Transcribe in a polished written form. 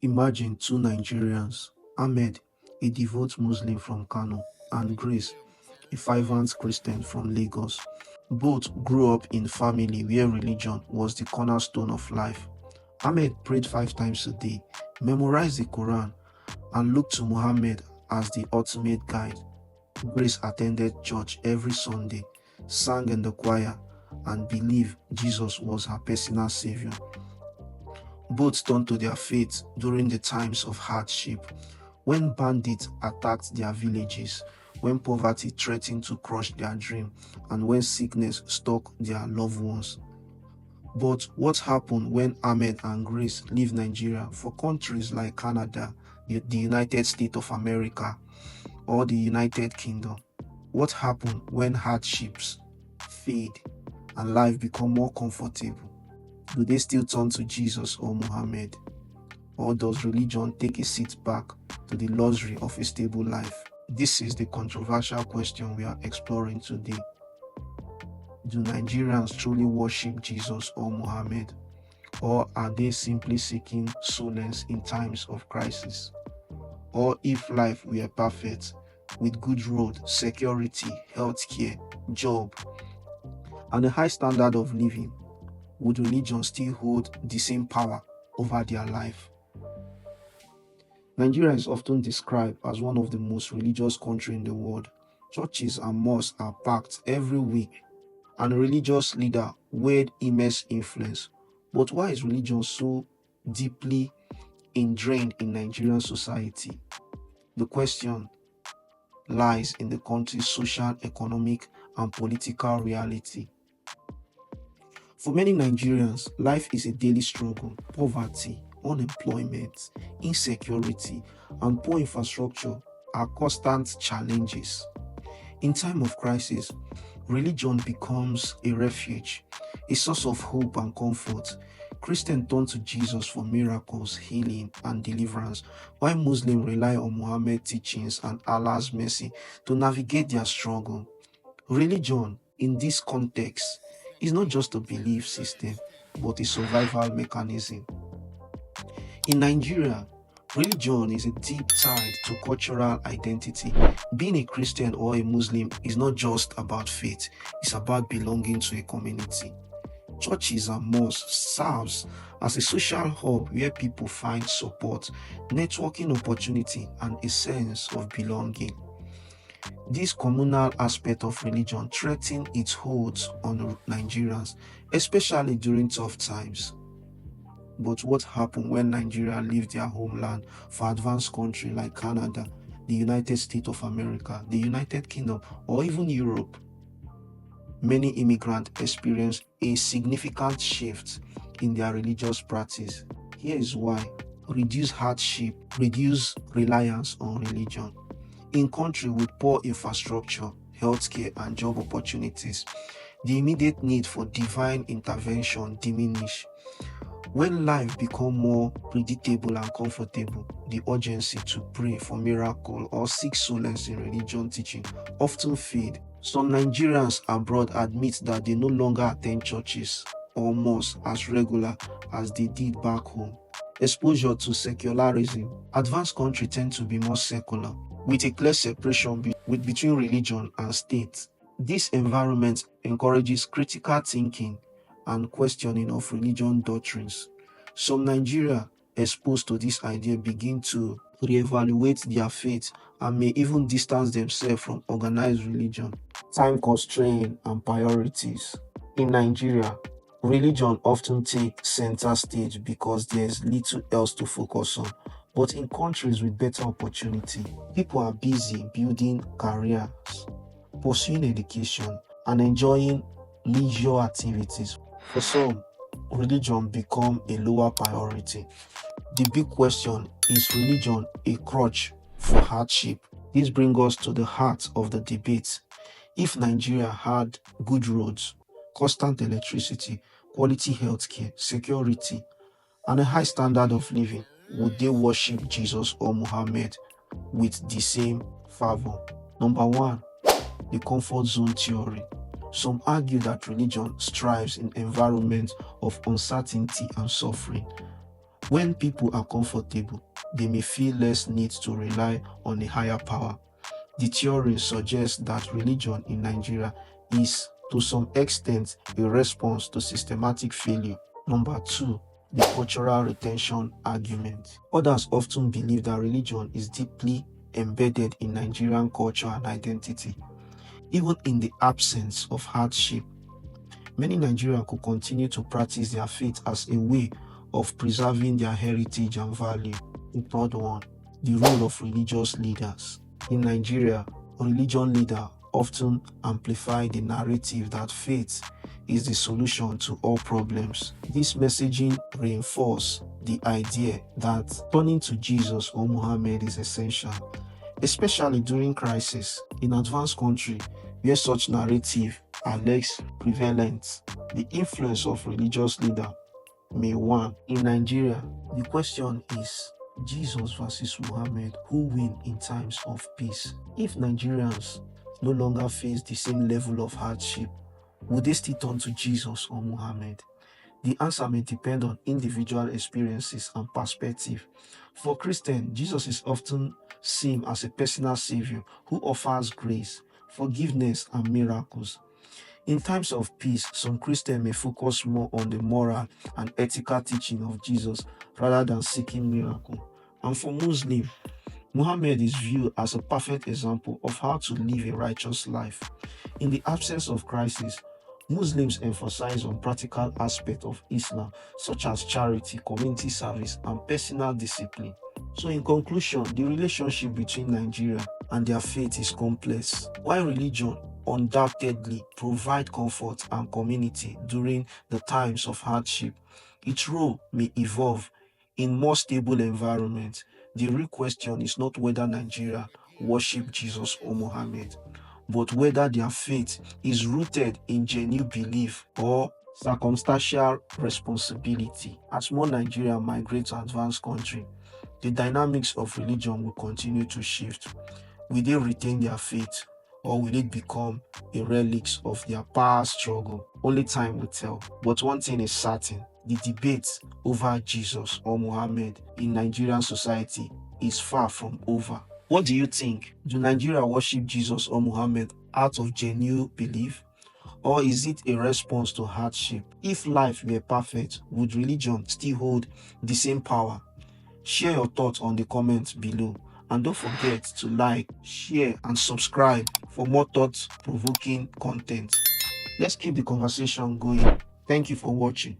Imagine two Nigerians, Ahmed, a devout Muslim from Kano, and Grace, a fervent Christian from Lagos. Both grew up in family where religion was the cornerstone of life. Ahmed prayed 5 times a day, memorized the Quran, and looked to Muhammad as the ultimate guide. Grace attended church every Sunday, sang in the choir, and believed Jesus was her personal savior. Both turned to their faith during the times of hardship, when bandits attacked their villages, when poverty threatened to crush their dream, and when sickness stalked their loved ones. But what happened when Ahmed and Grace left Nigeria for countries like Canada, the United States of America, or the United Kingdom? What happened when hardships fade and life become more comfortable? Do they still turn to Jesus or Muhammad? Or does religion take a seat back to the luxury of a stable life? This is the controversial question we are exploring today. Do Nigerians truly worship Jesus or Muhammad? Or are they simply seeking solace in times of crisis? Or if life were perfect, with good road, security, healthcare, job, and a high standard of living, would religion still hold the same power over their life? Nigeria is often described as one of the most religious countries in the world. Churches and mosques are packed every week, and a religious leader wield immense influence. But why is religion so deeply ingrained in Nigerian society? The question lies in the country's social, economic, and political reality. For many Nigerians, life is a daily struggle. Poverty, unemployment, insecurity, and poor infrastructure are constant challenges. In time of crisis, religion becomes a refuge, a source of hope and comfort. Christians turn to Jesus for miracles, healing, and deliverance, while Muslims rely on Muhammad's teachings and Allah's mercy to navigate their struggle. Religion, in this context, is not just a belief system, but a survival mechanism. In Nigeria, religion is a deep tied to cultural identity. Being a Christian or a Muslim is not just about faith, it's about belonging to a community. Churches and mosques serves as a social hub where people find support, networking opportunity, and a sense of belonging. This communal aspect of religion threatens its hold on Nigerians, especially during tough times. But what happened when Nigeria left their homeland for advanced countries like Canada, the United States of America, the United Kingdom, or even Europe? Many immigrants experience a significant shift in their religious practice. Here is why: reduce hardship, reduce reliance on religion. In countries with poor infrastructure, healthcare, and job opportunities, the immediate need for divine intervention diminish. When life becomes more predictable and comfortable, the urgency to pray for miracle or seek solace in religion teaching often fade. Some Nigerians abroad admit that they no longer attend churches or mosques as regular as they did back home. Exposure to secularism. Advanced countries tend to be more secular, with a clear separation between religion and state. This environment encourages critical thinking and questioning of religion doctrines. Some Nigeria exposed to this idea begin to reevaluate their faith and may even distance themselves from organized religion. Time constraint and priorities. In Nigeria, religion often takes center stage because there's little else to focus on. But in countries with better opportunity, people are busy building careers, pursuing education, and enjoying leisure activities. For some, religion become a lower priority. The big question is religion a crutch for hardship? This brings us to the heart of the debate. If Nigeria had good roads, constant electricity, quality healthcare, security, and a high standard of living, would they worship Jesus or Muhammad with the same fervor? Number one, the comfort zone theory. Some argue that religion thrives in environments of uncertainty and suffering. When people are comfortable, they may feel less need to rely on a higher power. The theory suggests that religion in Nigeria is, to some extent, a response to systematic failure. Number two, the cultural retention argument. Others often believe that religion is deeply embedded in Nigerian culture and identity. Even in the absence of hardship, many Nigerians could continue to practice their faith as a way of preserving their heritage and value. The third one, the role of religious leaders. In Nigeria, religion leaders often amplify the narrative that faith is the solution to all problems. This messaging reinforces the idea that turning to Jesus or Muhammad is essential, especially during crisis. In advanced countries where such narrative are less prevalent, the influence of religious leaders may wane. In Nigeria, the question is Jesus versus Muhammad, who win in times of peace? If Nigerians no longer face the same level of hardship, would they still turn to Jesus or Muhammad? The answer may depend on individual experiences and perspective. For Christians, Jesus is often seen as a personal savior who offers grace, forgiveness, and miracles. In times of peace, some Christians may focus more on the moral and ethical teaching of Jesus rather than seeking miracle. And for Muslims, Muhammad is viewed as a perfect example of how to live a righteous life. In the absence of crisis, Muslims emphasize on practical aspects of Islam, such as charity, community service, and personal discipline. So in conclusion, the relationship between Nigeria and their faith is complex. While religion undoubtedly provides comfort and community during the times of hardship, its role may evolve in more stable environments. The real question is not whether Nigeria worship Jesus or Muhammad, but whether their faith is rooted in genuine belief or circumstantial responsibility. As more Nigerians migrate to advanced countries, the dynamics of religion will continue to shift. Will they retain their faith, or will it become a relic of their past struggle? Only time will tell. But one thing is certain: the debate over Jesus or Muhammad in Nigerian society is far from over. What do you think? Do Nigeria worship Jesus or Muhammad out of genuine belief? Or is it a response to hardship? If life were perfect, would religion still hold the same power? Share your thoughts on the comments below. And don't forget to like, share, and subscribe for more thought-provoking content. Let's keep the conversation going. Thank you for watching.